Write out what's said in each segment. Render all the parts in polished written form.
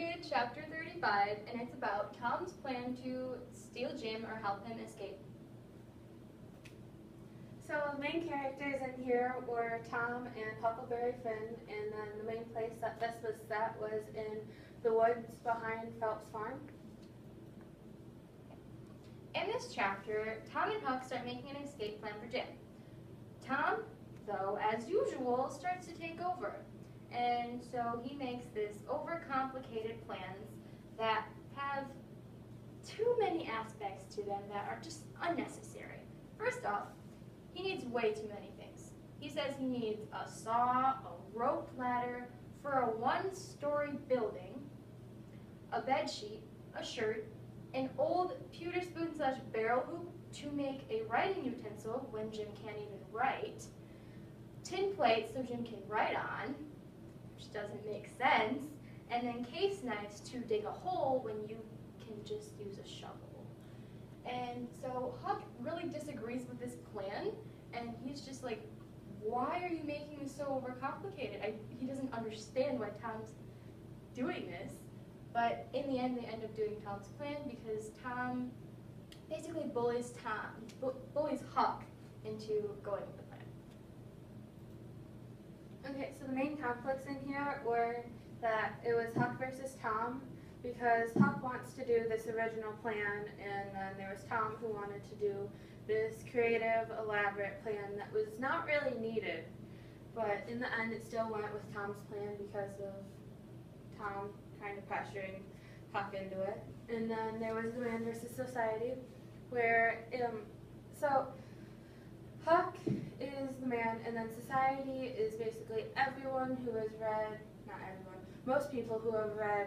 read chapter 35, and it's about Tom's plan to steal Jim or help him escape. So the main characters in here were Tom and Huckleberry Finn, and then the main place that this was set was in the woods behind Phelps Farm. In this chapter, Tom and Huck start making an escape plan for Jim. Tom, though, as usual, starts to take over. And so he makes this overcomplicated plans that have too many aspects to them that are just unnecessary. First off, he needs way too many things. He says he needs a saw, a rope ladder for a one-story building, a bed sheet, a shirt, an old pewter spoon/barrel hoop to make a writing utensil when Jim can't even write, tin plates so Jim can write on, which doesn't make sense, and then case knives to dig a hole when you can just use a shovel. And so Huck really disagrees with this plan, and he's just like, why are you making this so overcomplicated? He doesn't understand why Tom's doing this. But in the end, they end up doing Tom's plan because Tom basically bullies Huck into going with the plan. Okay, so the main conflicts in here were that it was Huck versus Tom, because Huck wants to do this original plan, and then there was Tom who wanted to do this creative, elaborate plan that was not really needed. But in the end, it still went with Tom's plan because of Tom kind of pressuring Huck into it. And then there was the Man versus Society, where so Huck is the man, and then Society is basically everyone who has read, not everyone, most people who have read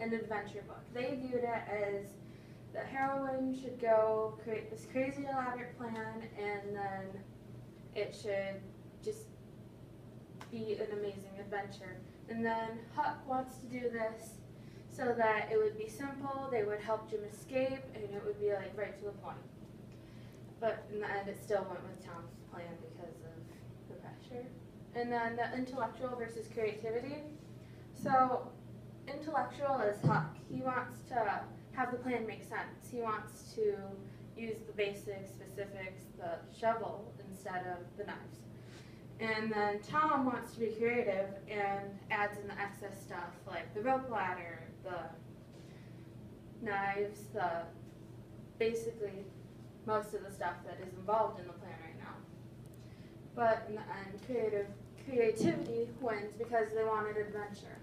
an adventure book. They viewed it as the heroine should go create this crazy elaborate plan, and then it should just be an amazing adventure. And then Huck wants to do this so that it would be simple, they would help Jim escape, and it would be like right to the point. But in the end, it still went with Tom's plan because of the pressure. And then the intellectual versus creativity. So intellectual is Huck. He wants to have the plan make sense. He wants to use the basic specifics, the shovel instead of the knives. And then Tom wants to be creative and adds in the excess stuff like the rope ladder, the knives, basically most of the stuff that is involved in the plan right now. But in the end, creativity wins because they wanted adventure.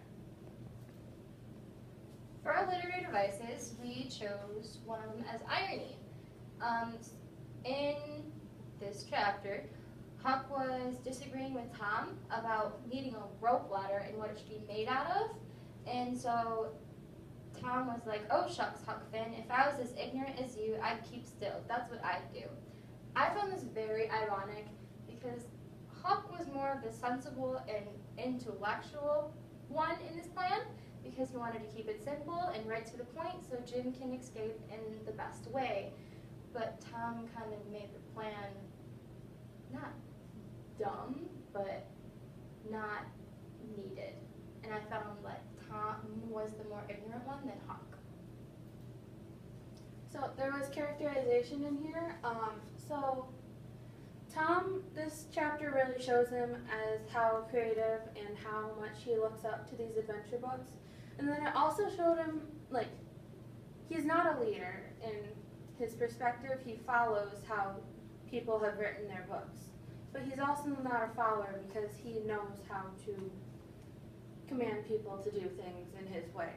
For our literary devices, we chose one of them as irony. In this chapter, Huck was disagreeing with Tom about needing a rope ladder and what it should be made out of. And so Tom was like, oh shucks, Huck Finn, if I was as ignorant as you, I'd keep still. That's what I'd do. I found this very ironic because Huck was more of the sensible and intellectual one in this plan because he wanted to keep it simple and right to the point so Jim can escape in the best way. But Tom kind of made the plan not dumb, but not needed. And I found that Tom was the more ignorant one than Huck. So there was characterization in here. So Tom, this chapter really shows him as how creative and how much he looks up to these adventure books. And then it also showed him, like, he's not a leader in his perspective. He follows how people have written their books. But he's also not a follower because he knows how to command people to do things in his way.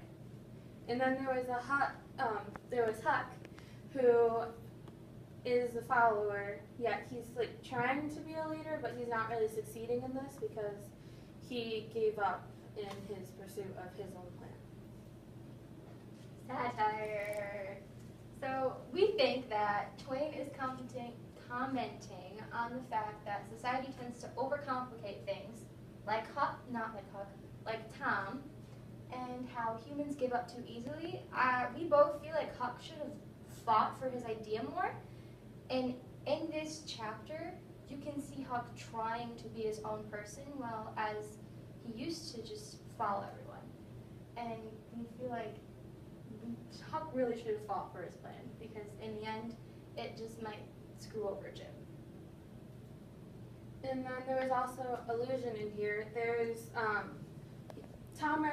And then there was Huck, who is a follower, yet he's like trying to be a leader, but he's not really succeeding in this because he gave up in his pursuit of his own plan. Satire. So we think that Twain is commenting on the fact that society tends to overcomplicate things, like Tom, and how humans give up too easily. We both feel like Huck should have fought for his idea more. And in this chapter, you can see Huck trying to be his own person, while as he used to just follow everyone. and we feel like Huck really should have fought for his plan, because in the end, it just might screw over Jim. And then there was also illusion in here. There's Tom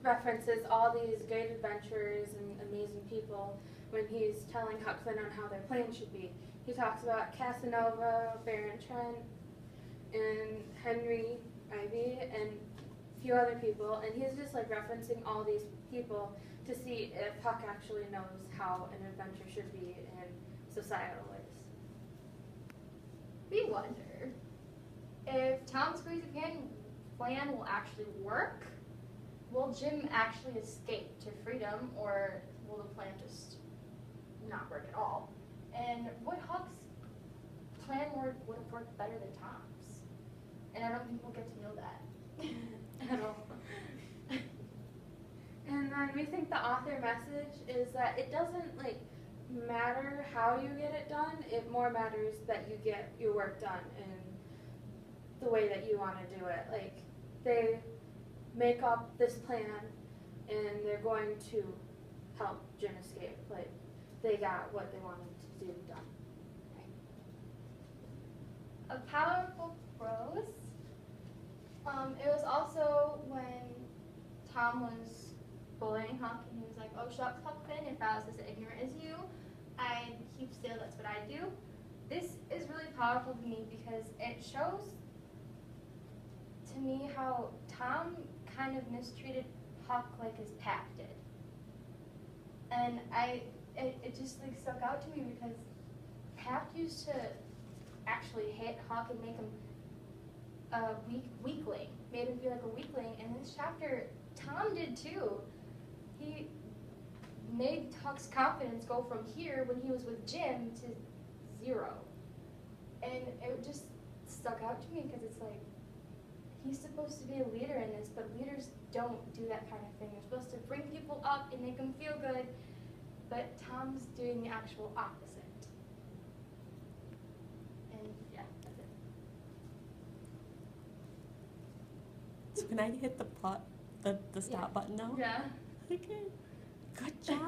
references all these great adventurers and amazing people when he's telling Huck Finn on how their plan should be. He talks about Casanova, Baron Trent, and Henry Ivy, and a few other people, and he's just like referencing all these people to see if Huck actually knows how an adventure should be in societal ways. We wonder if Tom Squeezy plan will actually work. Will Jim actually escape to freedom, or will the plan just not work at all? And would Huck's plan would have worked better than Tom's? And I don't think we'll get to know that at all. And then we think the author message is that it doesn't like matter how you get it done. It more matters that you get your work done in the way that you want to do it. Like, they make up this plan and they're going to help Jim escape. Like, they got what they wanted to do done. A powerful prose. It was also when Tom was bullying Huck, and he was like, "Oh shucks, Huck Finn, if I was as ignorant as you, I'd keep still, that's what I do." This is really powerful to me because it shows to me how Tom kind of mistreated Huck like his Pap did. And it just like stuck out to me because Pap used to actually hit Huck and make him a weakling, made him feel like a weakling. And in this chapter, Tom did too. He made Huck's confidence go from here when he was with Jim to 0. And it just stuck out to me because it's like, he's supposed to be a leader in this, but leaders don't do that kind of thing. They're supposed to bring people up and make them feel good, but Tom's doing the actual opposite. And yeah, that's it. So can I hit the stop button now? Yeah. Okay. Good job.